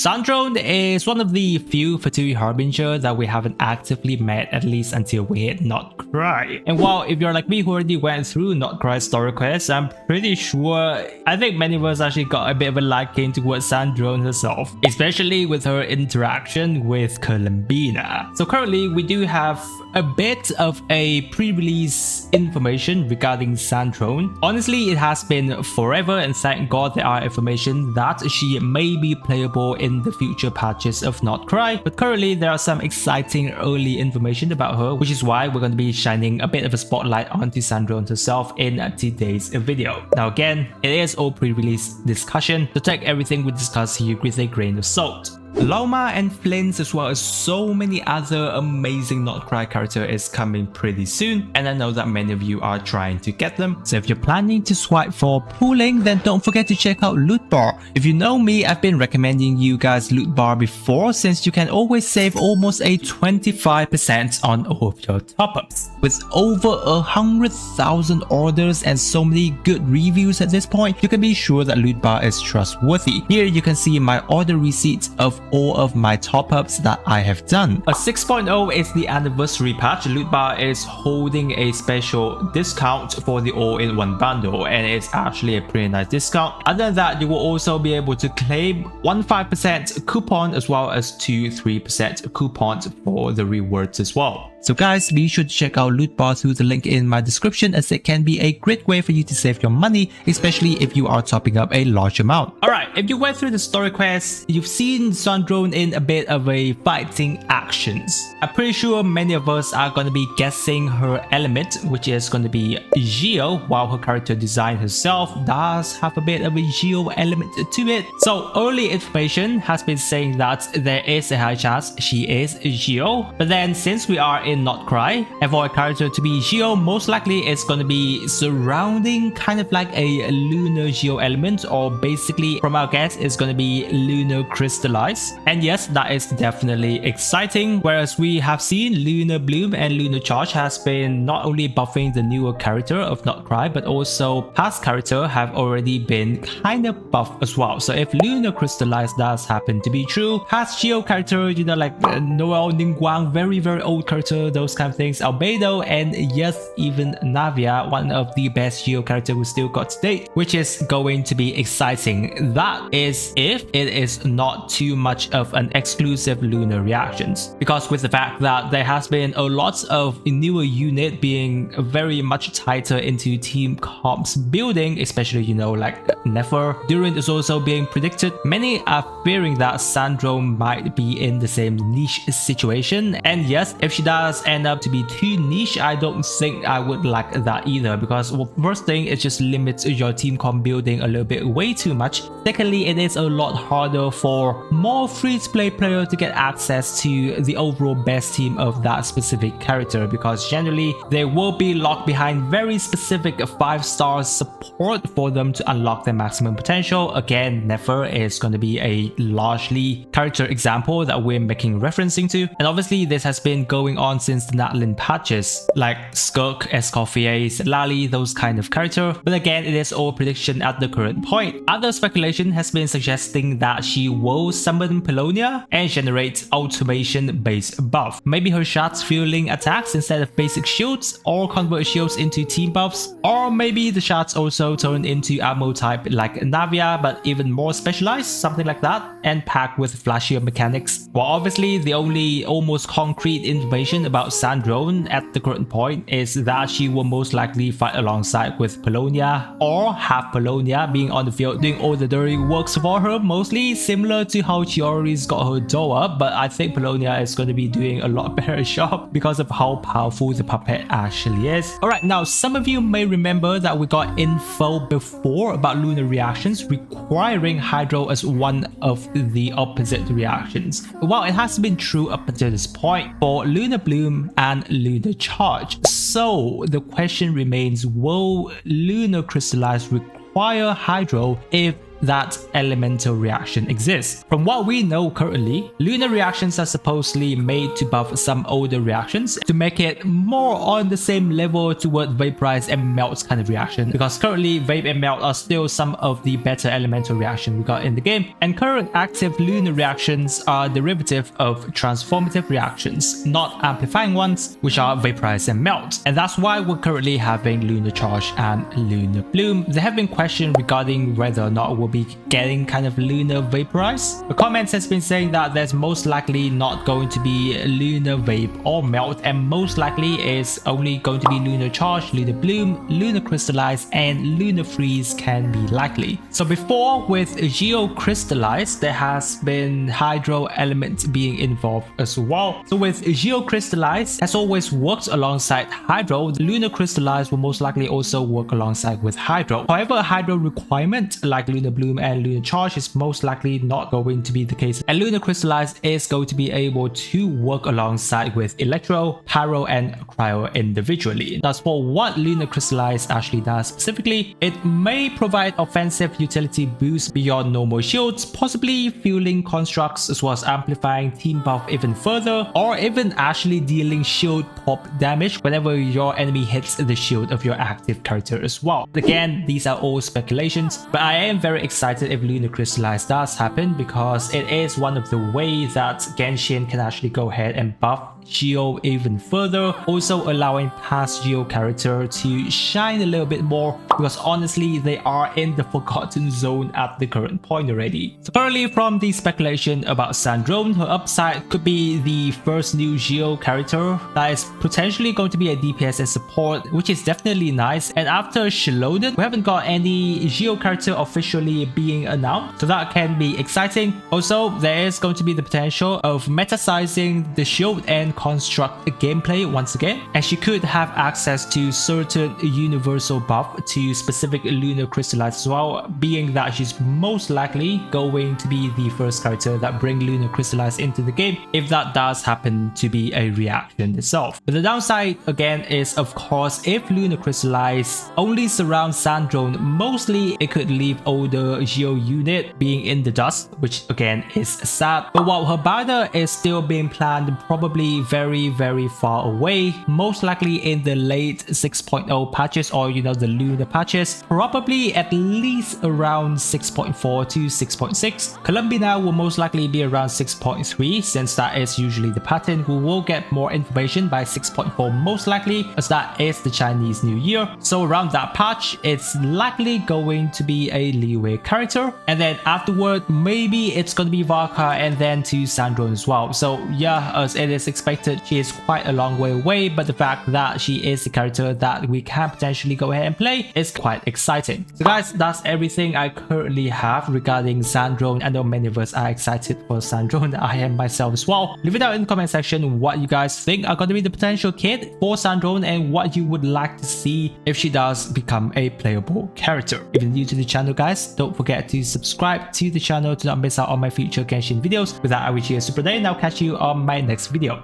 Sandrone is one of the few Fatui Harbinger that we haven't actively met, at least until we hit Not Cry. And while if you're like me who already went through Not Cry's story quest, I'm pretty sure I think many of us actually got a bit of a liking towards Sandrone herself, especially with her interaction with Columbina. So currently we do have a bit of a pre-release information regarding Sandrone. Honestly, it has been forever, and thank God there are information that she may be playable in the future patches of Not Cry. But currently there are some exciting early information about her, which is why we're going to be shining a bit of a spotlight onto Sandrone herself in today's video. Now again, it is all pre-release discussion, so take everything we discuss here with a grain of salt. Loma and Flint, as well as so many other amazing Not Cry character, is coming pretty soon, and I know that many of you are trying to get them. So if you're planning to swipe for pooling, then don't forget to check out Loot Bar. If you know me, I've been recommending you guys Loot Bar before, since you can always save almost a 25% on all of your top-ups. With over 100,000 orders and so many good reviews at this point, you can be sure that Loot Bar is trustworthy. Here you can see my order receipts of all of my top-ups that I have done. A 6.0 is the anniversary patch. Loot Bar is holding a special discount for the all-in-one bundle, and it's actually a pretty nice discount. Other than that, you will also be able to claim 15% coupon as well as 3% coupons for the rewards as well. So guys, be sure to check out Loot Bar through the link in my description, as it can be a great way for you to save your money, especially if you are topping up a large amount. Alright, if you went through the story quest, you've seen Sandrone in a bit of a fighting actions. I'm pretty sure many of us are going to be guessing her element, which is going to be Geo, while her character design herself does have a bit of a Geo element to it. So early information has been saying that there is a high chance she is Geo, but then since we are in Not Cry, and for a character to be Geo, most likely it's going to be surrounding kind of like a lunar Geo element, or basically from our guess it's going to be Lunar-Crystalized. And yes, that is definitely exciting, whereas we have seen Lunar Bloom and Lunar Charge has been not only buffing the newer character of Not Cry, but also past character have already been kind of buffed as well. So if Lunar-Crystalized does happen to be true, past Geo character, you know, like Noel Ningguang, very old character, those kind of things, Albedo, and yes, even Navia, one of the best Geo character we still got to date, which is going to be exciting. That is if it is not too much of an exclusive lunar reactions, because with the fact that there has been a lot of newer unit being very much tighter into team comps building, especially, you know, like Nefer. Durin is also being predicted. Many are fearing that Sandrone might be in the same niche situation, and yes, if she does end up to be too niche, I don't think I would like that either, because well, first thing, it just limits your team comp building a little bit way too much. Secondly, it is a lot harder for more free-to-play player to get access to the overall best team of that specific character, because generally they will be locked behind very specific 5-star support for them to unlock their maximum potential. Again, Nefer is going to be a largely character example that we're making referencing to, and obviously this has been going on since the Natlin patches, like Skirk, Escoffier, Lali, those kind of character. But again, it is all prediction at the current point. Other speculation has been suggesting that she will summon Pelonia and generate automation based buff. Maybe her shots fueling attacks instead of basic shields, or convert shields into team buffs, or maybe the shots also turn into ammo type like Navia, but even more specialized, something like that, and packed with flashier mechanics. Well, obviously the only almost concrete information about Sandrone at the current point is that she will most likely fight alongside with Pelonia, or have Pelonia being on the field doing all the dirty works for her, mostly similar to how Chiori's got her door up, but I think Pelonia is going to be doing a lot better job because of how powerful the puppet actually is. Alright, now some of you may remember that we got info before about lunar reactions requiring Hydro as one of the opposite reactions. While it has been true up until this point for Lunar Bloom and Lunar Charge, so the question remains, will Lunar-Crystalized require Hydro if that elemental reaction exists. From what we know currently, lunar reactions are supposedly made to buff some older reactions to make it more on the same level toward vaporize and melt kind of reaction, because currently vape and melt are still some of the better elemental reaction we got in the game, and current active lunar reactions are derivative of transformative reactions, not amplifying ones, which are vaporize and melt, and that's why we're currently having lunar charge and lunar bloom. There have been questions regarding whether or not we'll be getting kind of lunar vaporize. The comments has been saying that there's most likely not going to be lunar vape or melt, and most likely is only going to be lunar charge, lunar bloom, lunar crystallize, and lunar freeze can be likely. So before with geo-crystallized, there has been hydro element being involved as well. So with geo-crystallized has always worked alongside hydro, the lunar crystallized will most likely also work alongside with hydro. However, hydro requirement like lunar bloom and lunar charge is most likely not going to be the case, and lunar crystallized is going to be able to work alongside with electro, pyro, and cryo individually. That's for what lunar crystallized actually does specifically. It may provide offensive utility boost beyond normal shields, possibly fueling constructs as well as amplifying team buff even further, or even actually dealing shield pop damage whenever your enemy hits the shield of your active character as well. Again, these are all speculations, but I am very excited if lunar crystallized does happen, because it is one of the ways that Genshin can actually go ahead and buff Geo even further, also allowing past Geo character to shine a little bit more, because honestly they are in the forgotten zone at the current point already. So currently from the speculation about Sandrone, her upside could be the first new Geo character that is potentially going to be a DPS and support, which is definitely nice, and after Shalonen we haven't got any Geo character officially being announced, so that can be exciting. Also, there is going to be the potential of metasizing the shield and construct gameplay once again, and she could have access to certain universal buff to specific lunar crystallized as well, being that she's most likely going to be the first character that bring lunar crystallized into the game, if that does happen to be a reaction itself. But the downside again is, of course, if lunar crystallized only surrounds Sandrone, mostly it could leave older Geo unit being in the dust, which again is sad. But while her banner is still being planned, probably very far away, most likely in the late 6.0 patches, or the lunar patches, probably at least around 6.4 to 6.6. Columbina will most likely be around 6.3, since that is usually the pattern. We will get more information by 6.4 most likely, as that is the Chinese New Year. So around that patch, it's likely going to be a leeway character, and then afterward maybe it's going to be Varka and then to Sandrone as well. So yeah, as it is expected, she is quite a long way away, but the fact that she is the character that we can potentially go ahead and play is quite exciting. So guys, that's everything I currently have regarding Sandrone. I know many of us are excited for Sandrone. I am myself as well. Leave it down in the comment section what you guys think are going to be the potential kit for Sandrone, and what you would like to see if she does become a playable character. If you're new to the channel guys, don't forget to subscribe to the channel to not miss out on my future Genshin videos. With that, I wish you a super day, and I'll catch you on my next video.